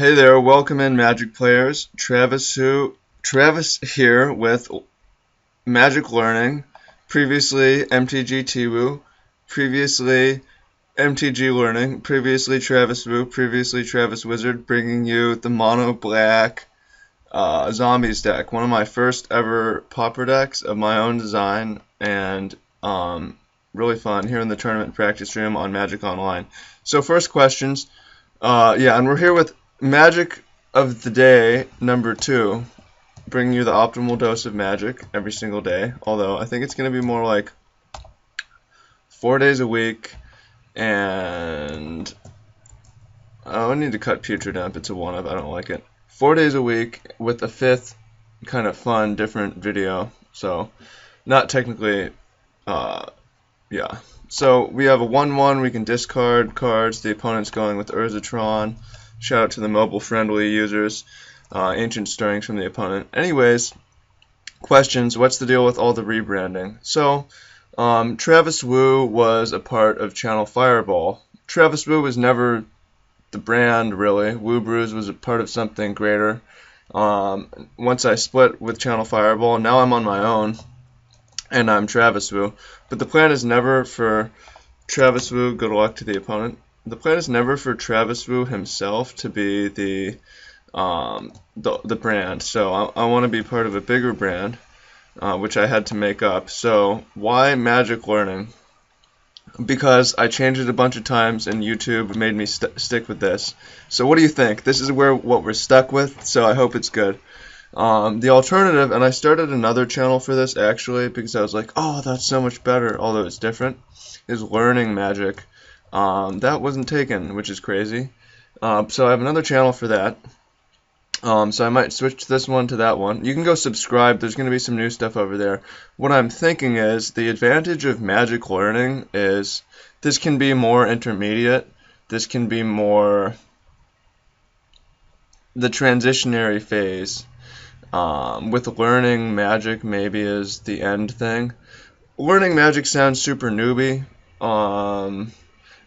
Hey there, welcome in Magic players. Travis here with Magic Learning, previously MTG Tiwu, previously MTG Learning, previously Travis Wu, previously Travis Wizard, bringing you the Mono Black Zombies deck, one of my first ever Pauper decks of my own design, and really fun here in the tournament practice room on Magic Online. So first questions. And we're here with Magic of the Day number 2, bringing you the optimal dose of magic every single day. Although I think it's going to be more like 4 days a week, and I need to cut Putrid Imp. It's a 1-up. I don't like it. 4 days a week with a 5th kind of fun, different video. So not technically, yeah. So we have a 1/1. We can discard cards. The opponent's going with UrzaTron. Shout out to the mobile-friendly users. Ancient Stirrings from the opponent. Anyways, questions. What's the deal with all the rebranding? So, Travis Wu was a part of Channel Fireball. Travis Wu was never the brand, really. Wu Brews was a part of something greater. Once I split with Channel Fireball, now I'm on my own, and I'm Travis Wu. But the plan is never for Travis Wu, good luck to the opponent. The plan is never for Travis Wu himself to be the brand. So I want to be part of a bigger brand, which I had to make up. So why Magic Learning? Because I changed it a bunch of times and YouTube made me stick with this. So what do you think? This is what we're stuck with, so I hope it's good. The alternative, and I started another channel for this actually because I was like, oh, that's so much better, although it's different, is Learning Magic. That wasn't taken, which is crazy. So I have another channel for that. So I might switch this one to that one. You can go subscribe. There's going to be some new stuff over there. What I'm thinking is the advantage of Magic Learning is this can be more intermediate. This can be more the transitionary phase. With Learning Magic maybe is the end thing. Learning Magic sounds super newbie.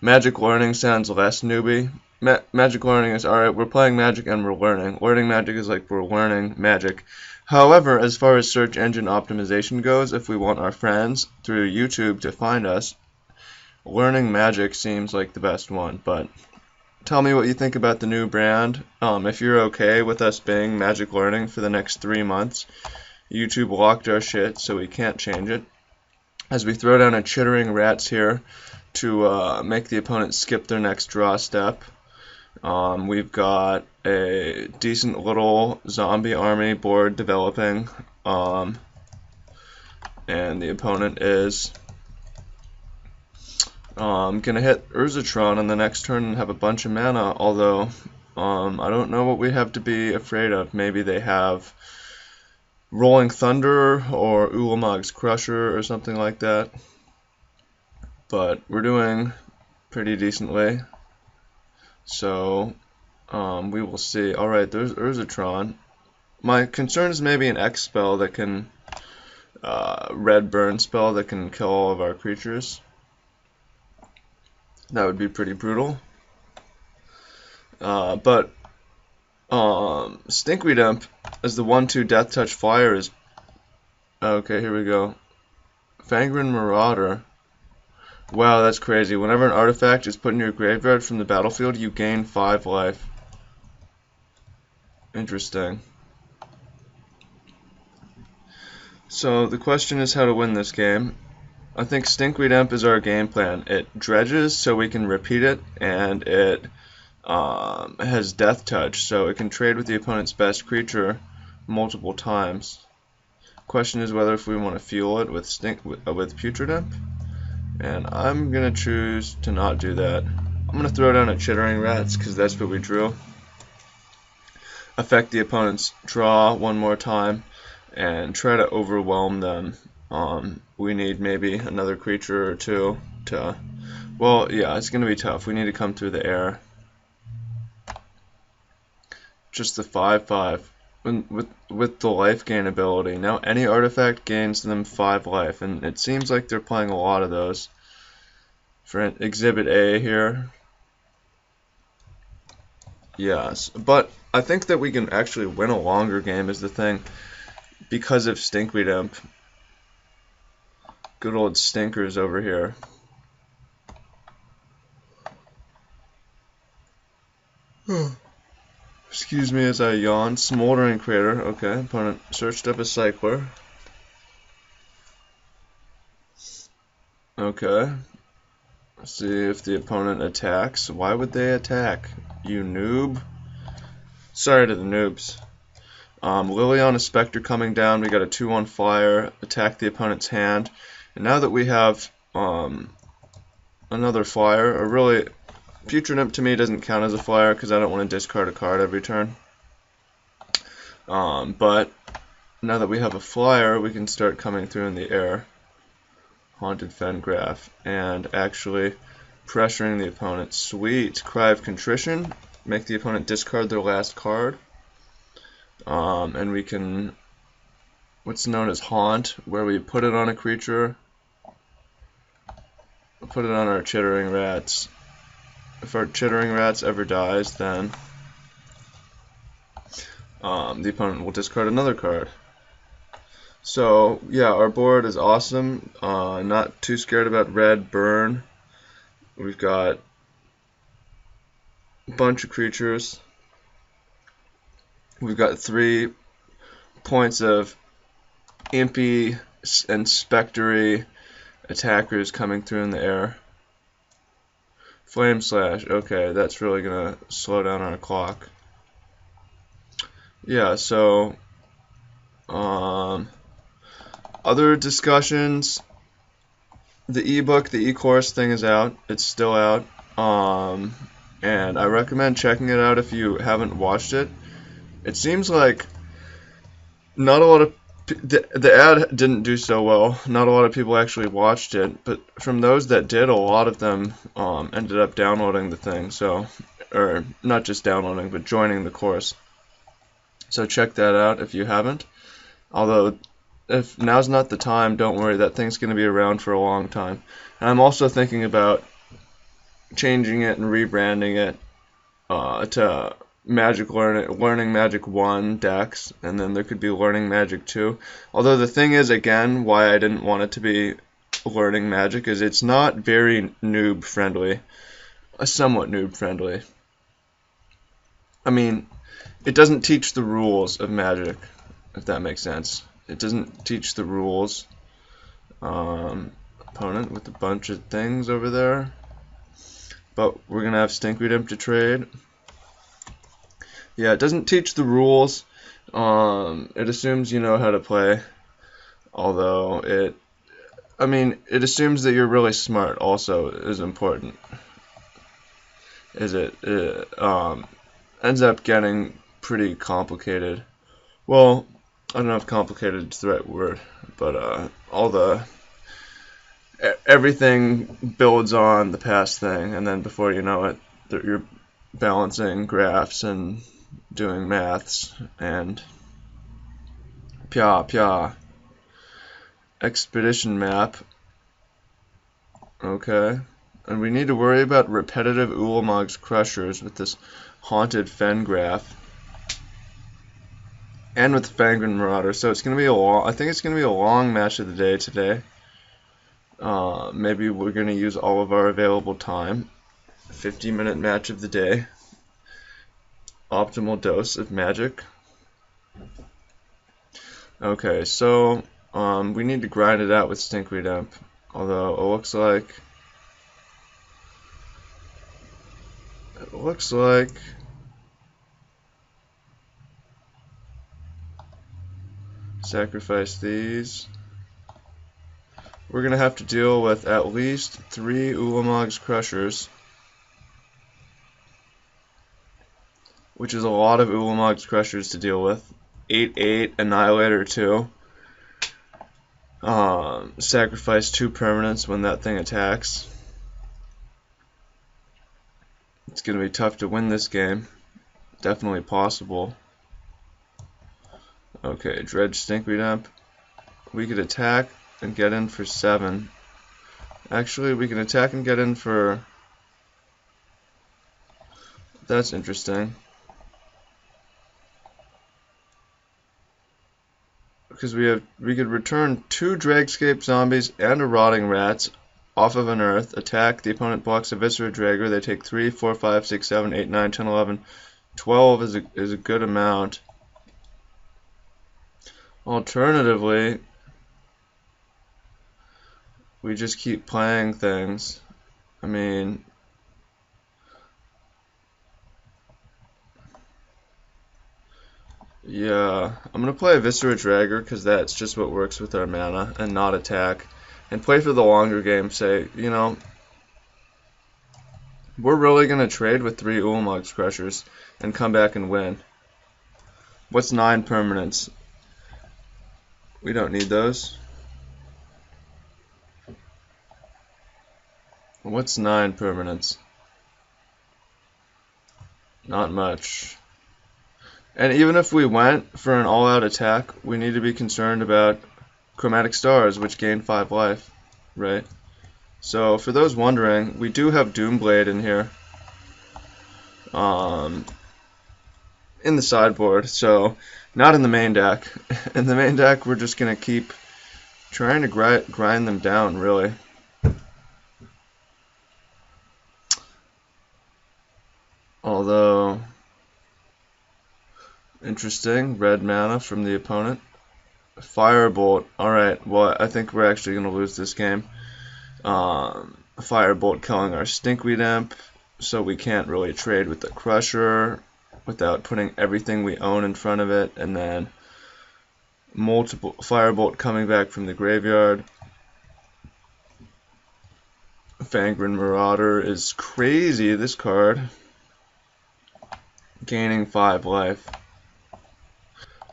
Magic Learning sounds less newbie. Magic Learning is, alright, we're playing Magic and we're learning. Learning Magic is like we're learning Magic. However, as far as search engine optimization goes, if we want our friends through YouTube to find us, Learning Magic seems like the best one. But tell me what you think about the new brand. If you're okay with us being Magic Learning for the next 3 months. YouTube locked our shit, so we can't change it. As we throw down a Chittering Rats here to make the opponent skip their next draw step. We've got a decent little zombie army board developing, and the opponent is gonna hit UrzaTron on the next turn and have a bunch of mana, although I don't know what we have to be afraid of. Maybe they have Rolling Thunder or Ulamog's Crusher or something like that. But we're doing pretty decently. So we will see. Alright, there's UrzaTron. My concern is maybe an X spell that can red burn spell that can kill all of our creatures. That would be pretty brutal. But Stinkweed Imp as the 1/2 Death Touch flyer is okay. Here we go. Fangren Marauder. Wow, that's crazy. Whenever an artifact is put in your graveyard from the battlefield, you gain 5 life. Interesting. So the question is how to win this game. I think Stinkweed Imp is our game plan. It dredges so we can repeat it, and it has Death Touch, so it can trade with the opponent's best creature multiple times. Question is whether if we want to fuel it with Putrid Imp. And I'm going to choose to not do that. I'm going to throw down a Chittering Rats because that's what we drew. Affect the opponent's draw one more time and try to overwhelm them. We need maybe another creature or two to... Well, yeah, it's going to be tough. We need to come through the air. Just the 5/5. With the life gain ability. Now any artifact gains them 5 life, and it seems like they're playing a lot of those. For Exhibit A here. Yes, but I think that we can actually win a longer game is the thing because of Stinkweed Imp. Good old stinkers over here. Excuse me as I yawn. Smoldering Crater. Okay, opponent searched up a Cycler. Okay. Let's see if the opponent attacks. Why would they attack? You noob. Sorry to the noobs. Liliana Spectre coming down. We got a 2-1 flyer. Attack the opponent's hand. And now that we have another flyer, a really Putrid Imp to me doesn't count as a flyer because I don't want to discard a card every turn. But now that we have a flyer, we can start coming through in the air. Haunted Fengraph and actually pressuring the opponent. Sweet. Cry of Contrition. Make the opponent discard their last card. And we can, what's known as Haunt, where we put it on a creature. We'll put it on our Chittering Rats. If our Chittering Rats ever dies, then the opponent will discard another card. So, yeah, our board is awesome. Not too scared about red, burn. We've got a bunch of creatures. We've got 3 points of impy and spectery attackers coming through in the air. Flame Slash, okay, that's really going to slow down our clock. Yeah, so other discussions, the ebook, the e-course thing is out. It's still out. And I recommend checking it out if you haven't watched it. It seems like not a lot of the ad didn't do so well. Not a lot of people actually watched it, but from those that did, a lot of them ended up downloading the thing. So, or not just downloading, but joining the course. So check that out if you haven't. Although, if now's not the time, don't worry. That thing's going to be around for a long time. And I'm also thinking about changing it and rebranding it to Learning Magic 1 decks, and then there could be Learning Magic 2. Although the thing is, again, why I didn't want it to be Learning Magic is it's not very noob friendly. Somewhat noob friendly. I mean, it doesn't teach the rules of Magic, if that makes sense. It doesn't teach the rules. Opponent with a bunch of things over there. But we're going to have Stinkweed Imp to trade. Yeah, it doesn't teach the rules. It assumes you know how to play. Although it assumes that you're really smart also is important. It ends up getting pretty complicated. Well, I don't know if complicated is the right word, but everything builds on the past thing, and then before you know it, you're balancing graphs and doing maths and pya. Expedition map. Okay. And we need to worry about repetitive Ulamog's Crushers with this Haunted Fengraph. And with the Fangren Marauder. So it's gonna be I think it's gonna be a long match of the day today. Maybe we're gonna use all of our available time. 50-minute match of the day. Optimal dose of magic. Okay, so we need to grind it out with Stinkweed Imp. Although it looks like sacrifice these. We're gonna have to deal with at least 3 Ulamog's Crushers, which is a lot of Ulamog's Crushers to deal with. 8/8 Annihilator 2. Sacrifice 2 permanents when that thing attacks. It's gonna be tough to win this game. Definitely possible. Okay, Dredge Stinkweed Imp. We could attack and get in for 7. Actually, we can attack and get in for... That's interesting. because we could return 2 Dragscape zombies and a Rotting Rats off of an Earth. Attack. The opponent blocks a Viscera Dragger. They take 3, 4, 5, 6, 7, 8, 9, 10, 11, 12 is a good amount. Alternatively, we just keep playing things. I mean, yeah, I'm going to play a Viscera Dragger because that's just what works with our mana and not attack. And play for the longer game, say, you know, we're really going to trade with 3 Ulamog's Crushers and come back and win. What's 9 permanents? We don't need those. What's 9 permanents? Not much. And even if we went for an all-out attack, we need to be concerned about Chromatic Stars, which gain 5 life, right? So for those wondering, we do have Doomblade in here. In the sideboard, so not in the main deck. In the main deck, we're just going to keep trying to grind them down, really. Although, interesting, red mana from the opponent. Firebolt, alright, well, I think we're actually going to lose this game. Firebolt killing our Stinkweed Imp, so we can't really trade with the Crusher without putting everything we own in front of it, and then multiple Firebolt coming back from the graveyard. Fangren Marauder is crazy, this card. Gaining 5 life.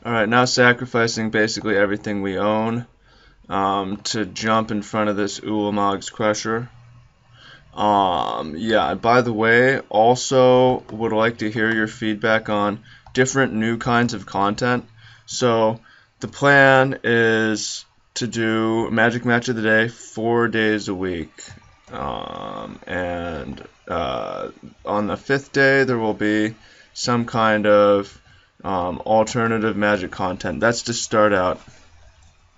Alright, now sacrificing basically everything we own to jump in front of this Ulamog's Crusher. Yeah, by the way, also would like to hear your feedback on different new kinds of content. So the plan is to do Magic Match of the Day 4 days a week. And on the 5th day there will be some kind of alternative Magic content. That's to start out.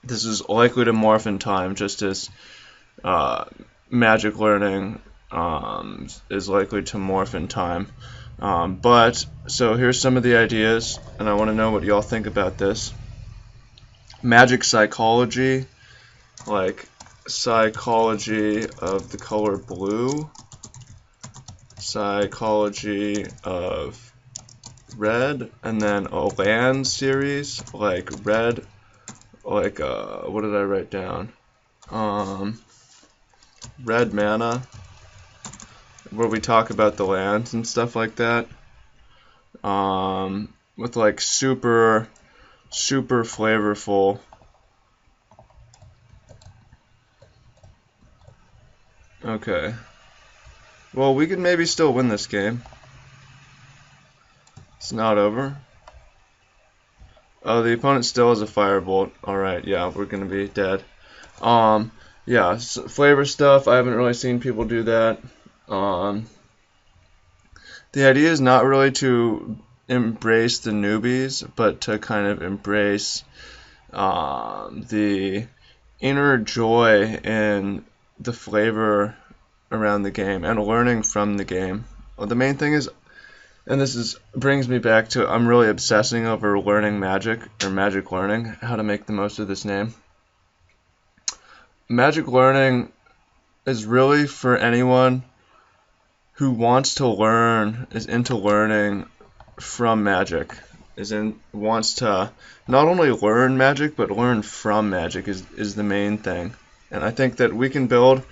This is likely to morph in time, just as Magic learning is likely to morph in time. So here's some of the ideas, and I want to know what y'all think about this. Magic psychology, like psychology of the color blue, psychology of red, and then a land series, like red, like, what did I write down? Red mana, where we talk about the lands and stuff like that, with like super flavorful. Okay. Well, we could maybe still win this game. It's not over. Oh, the opponent still has a Firebolt. Alright, yeah, we're gonna be dead. Yeah, flavor stuff, I haven't really seen people do that. The idea is not really to embrace the newbies, but to kind of embrace the inner joy in the flavor around the game and learning from the game. Well, the main thing is, and brings me back to, I'm really obsessing over learning Magic, or Magic learning, how to make the most of this name. Magic learning is really for anyone who wants to learn, is into learning from Magic, wants to not only learn Magic, but learn from Magic is the main thing. And I think that we can build,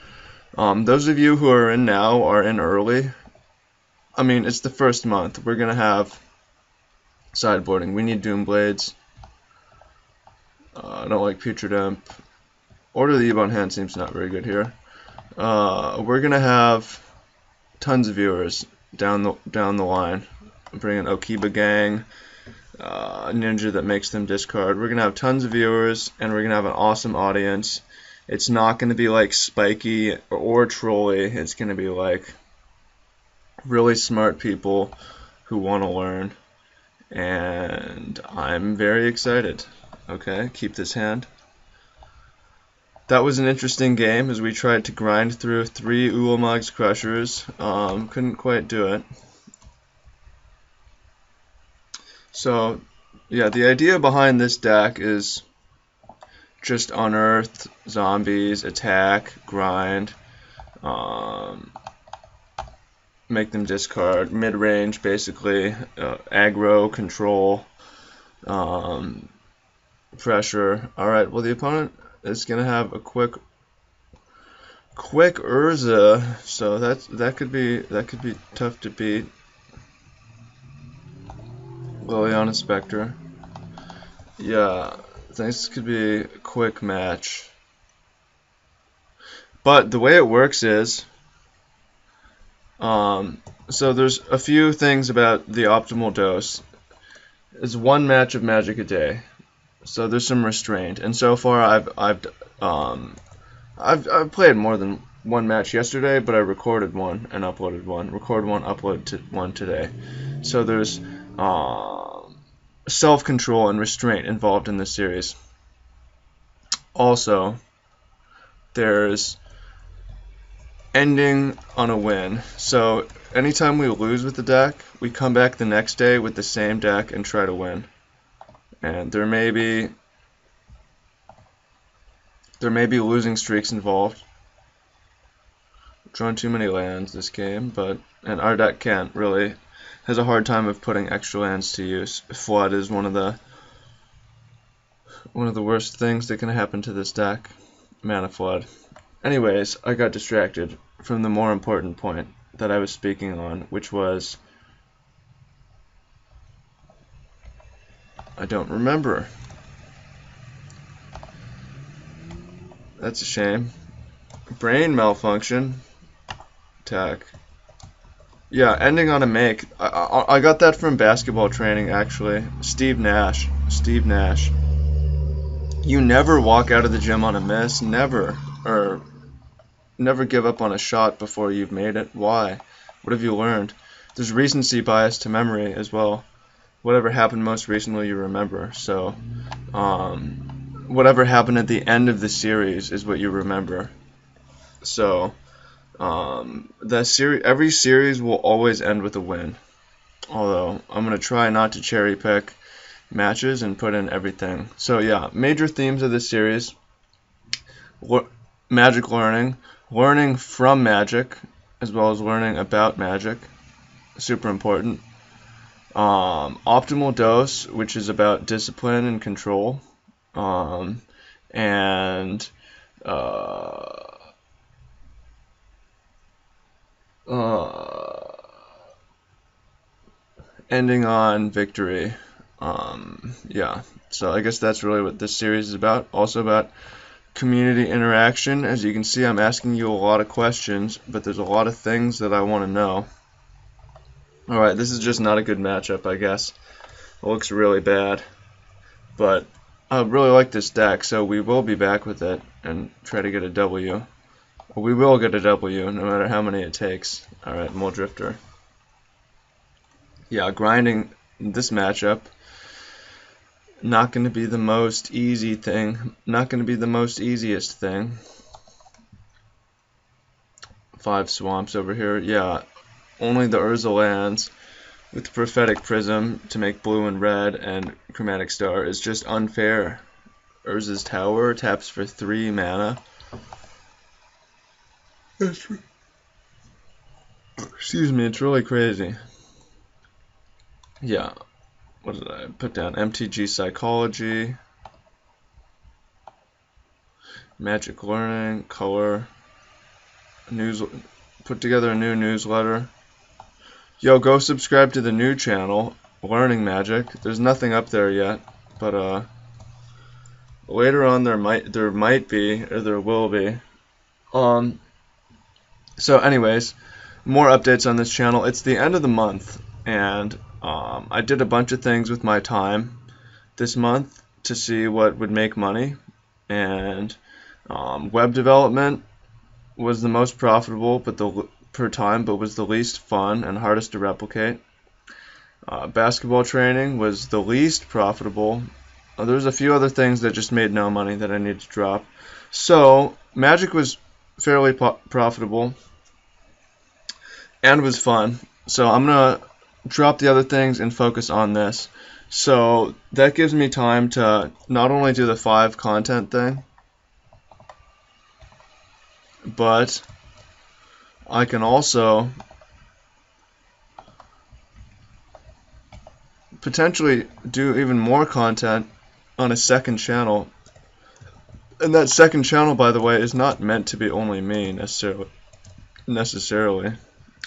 those of you who are in now are in early. I mean, it's the first month. We're going to have sideboarding. We need Doomblades. I don't like Putrid Imp. Order of the Ebon Hand seems not very good here. We're going to have tons of viewers down the line. Bring in Okiba Gang, Ninja that makes them discard. We're going to have tons of viewers, and we're going to have an awesome audience. It's not going to be like spiky or trolly. It's going to be like really smart people who want to learn, and I'm very excited. Okay, keep this hand. That was an interesting game as we tried to grind through 3 Ulamog's Crushers. Couldn't quite do it. So, yeah, the idea behind this deck is just unearth, zombies, attack, grind, make them discard, mid-range basically, aggro, control, pressure. Alright, well the opponent is going to have a quick Urza, so that could be tough to beat. Liliana Spectre. Yeah, this could be a quick match. But the way it works is, so there's a few things about the optimal dose. It's 1 match of Magic a day, so there's some restraint. And so far, I've played more than 1 match yesterday, but I recorded 1 and uploaded 1. Record 1, upload 1 today. So there's self-control and restraint involved in this series. Also, there's ending on a win. So anytime we lose with the deck, we come back the next day with the same deck and try to win. And there may be losing streaks involved. Drawn too many lands this game, and our deck has a hard time of putting extra lands to use. Flood is one of the worst things that can happen to this deck. Mana Flood. Anyways, I got distracted from the more important point that I was speaking on, which was, I don't remember. That's a shame. Brain malfunction. Attack. Yeah, ending on a make. I got that from basketball training, actually. Steve Nash. You never walk out of the gym on a miss. Never. Or never give up on a shot before you've made it. Why? What have you learned? There's recency bias to memory as well. Whatever happened most recently, you remember. So, whatever happened at the end of the series is what you remember. So, every series will always end with a win. Although, I'm going to try not to cherry pick matches and put in everything. So yeah, major themes of this series: Magic learning from Magic, as well as learning about Magic, super important. Optimal dose, which is about discipline and control, and ending on victory. Yeah, so I guess that's really what this series is about. Also about community interaction. As you can see, I'm asking you a lot of questions, but there's a lot of things that I want to know. Alright, this is just not a good matchup, I guess. It looks really bad. But I really like this deck, so we will be back with it and try to get a W. We will get a W, no matter how many it takes. Alright, Mole Drifter. Yeah, grinding this matchup, not going to be the most easy thing. Not going to be the most easiest thing. 5 swamps over here. Yeah, only the Urza lands with Prophetic Prism to make blue and red and Chromatic Star is just unfair. Urza's Tower taps for 3 mana. Excuse me, it's really crazy. Yeah. What did I put down? MTG Psychology, Magic Learning, Color, put together a new newsletter. Yo, go subscribe to the new channel, Learning Magic. There's nothing up there yet, but later on there might be, or there will be. So anyways, more updates on this channel. It's the end of the month, and I did a bunch of things with my time this month to see what would make money, and web development was the most profitable per time, but was the least fun and hardest to replicate. Basketball training was the least profitable, there's a few other things that just made no money that I need to drop. So Magic was fairly profitable and was fun. So I'm gonna drop the other things and focus on this. So that gives me time to not only do the 5 content thing, but I can also potentially do even more content on a second channel. And that second channel, by the way, is not meant to be only me necessarily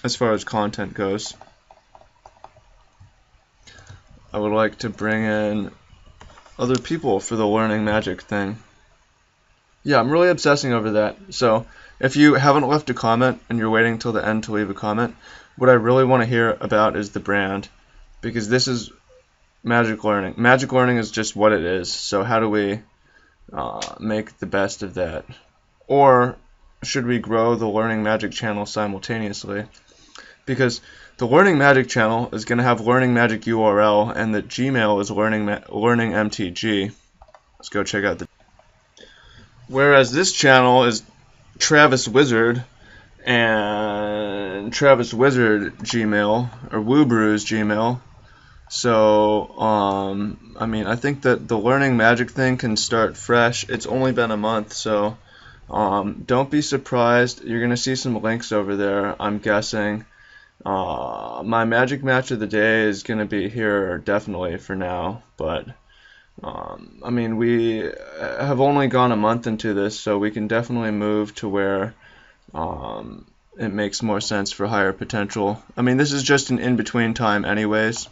as far as content goes. I would like to bring in other people for the learning magic thing. Yeah, I'm really obsessing over that. So if you haven't left a comment and you're waiting till the end to leave a comment, what I really want to hear about is the brand, because this is Magic Learning. Magic Learning is just what it is. So how do we make the best of that? Or should we grow the Learning Magic channel simultaneously? Because the Learning Magic channel is going to have Learning Magic URL, and the Gmail is Learning MTG. Let's go check out the. Whereas this channel is Travis Wizard and Travis Wizard Gmail, or Woobrews Gmail. So I mean, I think that the Learning Magic thing can start fresh. It's only been a month, so don't be surprised. You're gonna see some links over there, I'm guessing. My Magic match of the day is gonna be here definitely for now, but I mean, we have only gone a month into this, so we can definitely move to where it makes more sense for higher potential. I mean, this is just an in-between time anyways.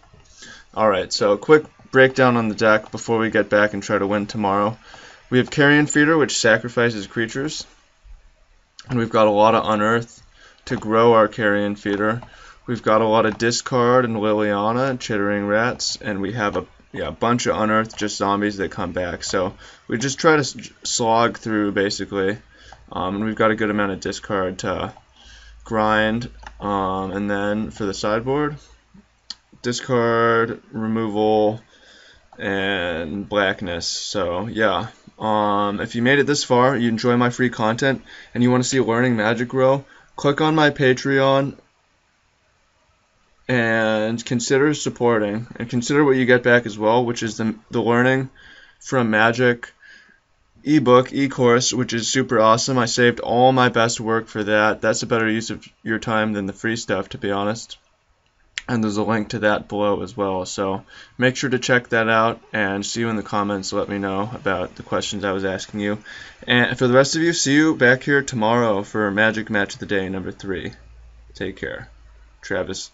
Alright, so quick breakdown on the deck before we get back and try to win tomorrow. We have Carrion Feeder, which sacrifices creatures, and we've got a lot of Unearth to grow our Carrion Feeder. We've got a lot of Discard and Liliana, Chittering Rats, and we have a bunch of Unearth, just zombies that come back. So we just try to slog through, basically, and we've got a good amount of Discard to grind. And then for the sideboard, discard, removal, and blackness. So yeah, if you made it this far, you enjoy my free content, and you want to see Learning Magic grow, click on my Patreon and consider supporting, and consider what you get back as well, which is the Learning from Magic ebook, e-course, which is super awesome. I saved all my best work for that. That's a better use of your time than the free stuff, to be honest. And there's a link to that below as well. So make sure to check that out, and see you in the comments. Let me know about the questions I was asking you. And for the rest of you, see you back here tomorrow for Magic Match of the Day number 3. Take care. Travis.